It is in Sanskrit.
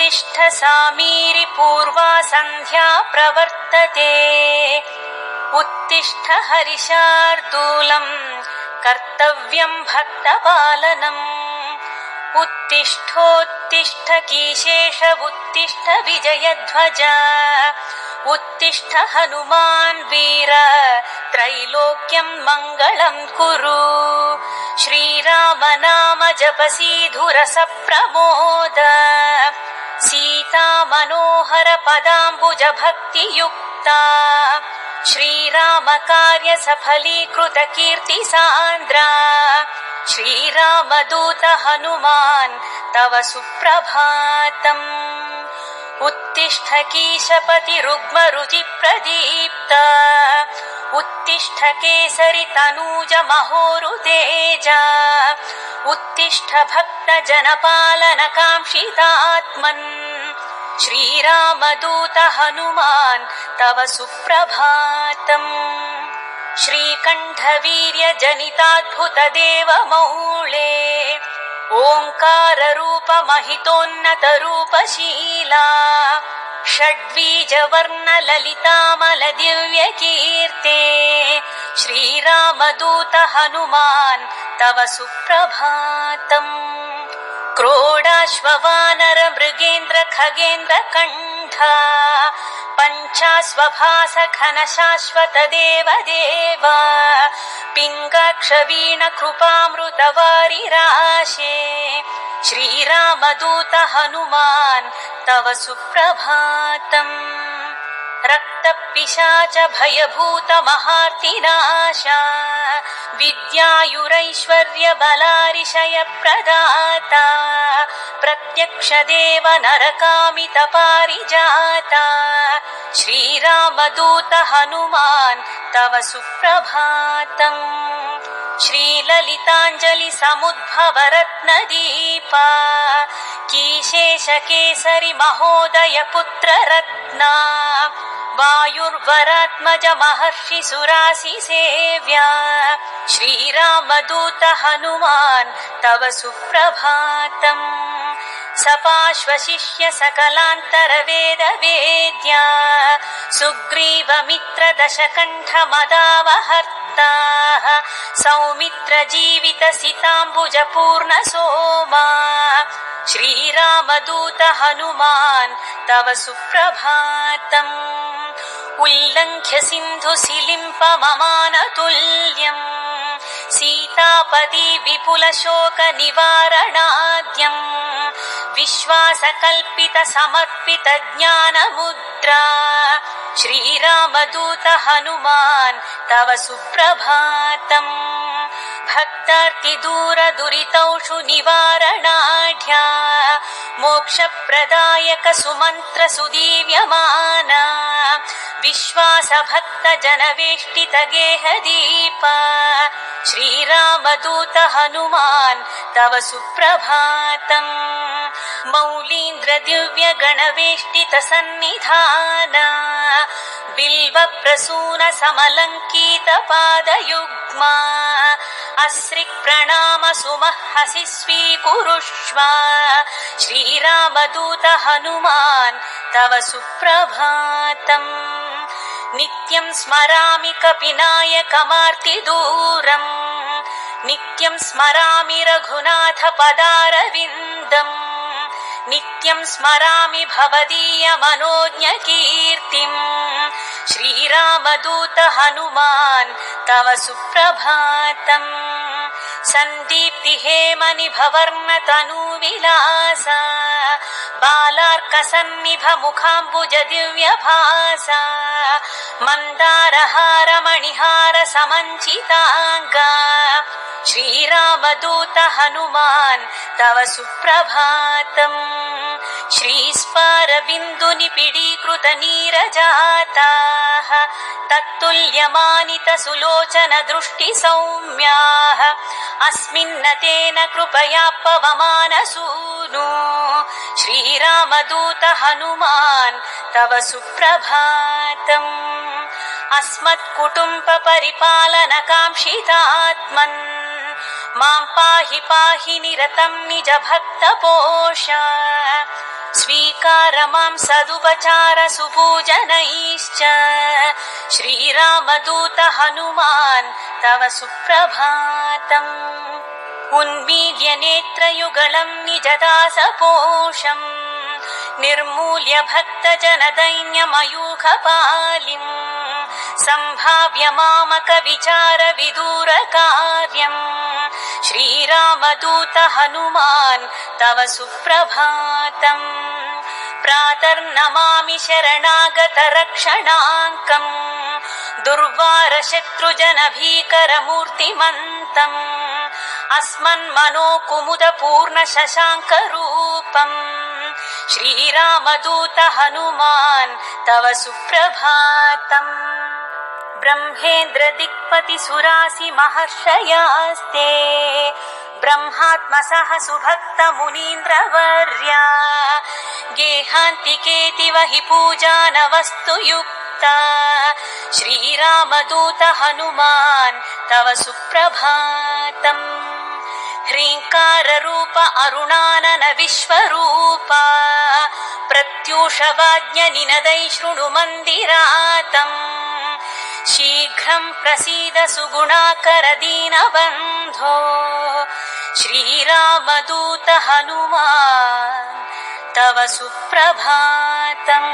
उत्तिष्ठ सामीरि पूर्वा सन्ध्या प्रवर्तते उत्तिष्ठ हरिशार्दूलम् कर्तव्यम् भक्तपालनम् उत्तिष्ठोत्तिष्ठ कीशेष उत्तिष्ठ विजयध्वज उत्तिष्ठ हनुमान् वीर त्रैलोक्यं मङ्गलं कुरु श्रीराम नाम जपसीधुरस प्रमोद सीता मनोहर पदाम्बुज भक्तियुक्ता श्रीराम कार्य सफलीकृत कीर्ति सान्द्रा श्रीरामदूत हनुमान् तव सुप्रभातम् उत्तिष्ठ कीशपति रुग्म रुचि प्रदीप्त उत्तिष्ठ केसरि तनूज महोरुतेज उत्तिष्ठ भक्त जनपालन काङ्क्षितात्मन् श्रीरामदूत हनुमान् तव सुप्रभातम् श्रीकण्ठवीर्य जनिताद्भुत देवमौळे ओङ्कार रूप महितोन्नत रूपशीला षड्बीजवर्ण ललितामल दिव्य कीर्ते श्रीरामदूत हनुमान् तव सुप्रभातम् क्रोडाश्ववानर मृगेन्द्र खगेन्द्र कण्ठ पञ्चाश्वभास घन शाश्वत देव देव पिङ्गाक्ष वीण कृपामृत वारिराशे श्रीरामदूत हनुमान् तव सुप्रभातम् रक्तपिशाच भयभूत महार्तिनाशा विद्यायुरैश्वर्य बलारिशय प्रदाता प्रत्यक्ष देव नरकामित पारिजाता श्रीरामदूत हनुमान् तव सुप्रभातम् श्रीललिताञ्जलि समुद्भव रत्नदीपा कीशेष केसरि महोदय पुत्र रत्ना वायुर्वरात्मज महर्षि सुरासि सेव्या श्रीरामदूत हनुमान् तव सुप्रभातम् सपाश्वशिष्य सकलान्तर वेद वेद्या सुग्रीव मित्र दशकण्ठ मदावहर्ता सौमित्र जीवित सिताम्बुज पूर्ण सोमा श्रीरामदूत हनुमान् तव सुप्रभातम् उल्लङ्घ्य सिन्धु सिलिम्प ममानतुल्यम् सीतापति विपुल शोक निवारणाद्यम् विश्वासकल्पित समर्पित ज्ञानमुद्रा श्रीरामदूत हनुमान् तव सुप्रभातम् भक्तार्ति दूर दुरितौषु निवारणाढ्या मोक्षप्रदायक सुमन्त्र सुदीव्यमाना विश्वास भक्त जनवेष्टित गेहदीप श्रीरामदूत हनुमान् तव सुप्रभातम् मौलीन्द्र दिव्य गणवेष्टित सन्निधान बिल्व प्रसून समलङ्कित पादयुग्मा अस्रिक् प्रणाम सुमहसि स्वीकुरुष्व श्रीरामदूत हनुमान् तव सुप्रभातम् नित्यं स्मरामि कपिनायकमार्तिदूरम् नित्यं स्मरामि रघुनाथ पदारविन्दम् नित्यं स्मरामि भवदीय मनोज्ञ कीर्तिम् श्रीरामदूत हनुमान् तव सुप्रभातम् सन्दीप्ति हेमनिभवर्ण तनूविलासा बालार्क सन्निभ मुखाम्बुज दिव्यभासा मन्दारहार मणिहार समञ्चिताङ्गा श्रीरामदूत हनुमान् तव सुप्रभातम् श्रीस्पारबिन्दुनिपिडीकृत नीरजाताः तत्तुल्यमानित सुलोचन दृष्टि सौम्याः अस्मिन्नतेन कृपया पवमानसूनु श्रीरामदूत हनुमान् तव सुप्रभातम् अस्मत्कुटुम्ब परिपालन काङ्क्षितात्मन् मां पाहि पाहि निरतं निज भक्तपोष स्वीकार मां सदुपचार सुपूजनैश्च श्रीरामदूत हनुमान् तव सुप्रभातम् उन्मील्य नेत्रयुगलं निजदासपोषम् निर्मूल्य भक्तजनदैन्यमयूखपालिम् सम्भाव्य मामकविचार विदूरकार्यम् श्रीरामदूत हनुमान् तव सुप्रभातम् प्रातर्नमामि शरणागतरक्षणाङ्कम् दुर्वारशत्रुजनभीकरमूर्तिमन्तम् अस्मन्मनोकुमुदपूर्णशशाङ्करूपम् श्रीरामदूत हनुमान् तव सुप्रभातम् ब्रह्मेन्द्रदिक्पतिसुरासि महर्षयास्ते ब्रह्मात्मसः सुभक्तमुनीन्द्रवर्या गेहान्तिकेतिव हि पूजानवस्तु युक्ता श्रीरामदूत हनुमान् तव सुप्रभातम् ह्रीङ्काररूप अरुणानन विश्वरूपा प्रत्यूषवाज्ञनिनदै शृणु मन्दिरातम् शीघ्रं प्रसीद सुगुणाकर दीनबन्धो श्रीरामदूत हनुमान् तव सुप्रभातम्।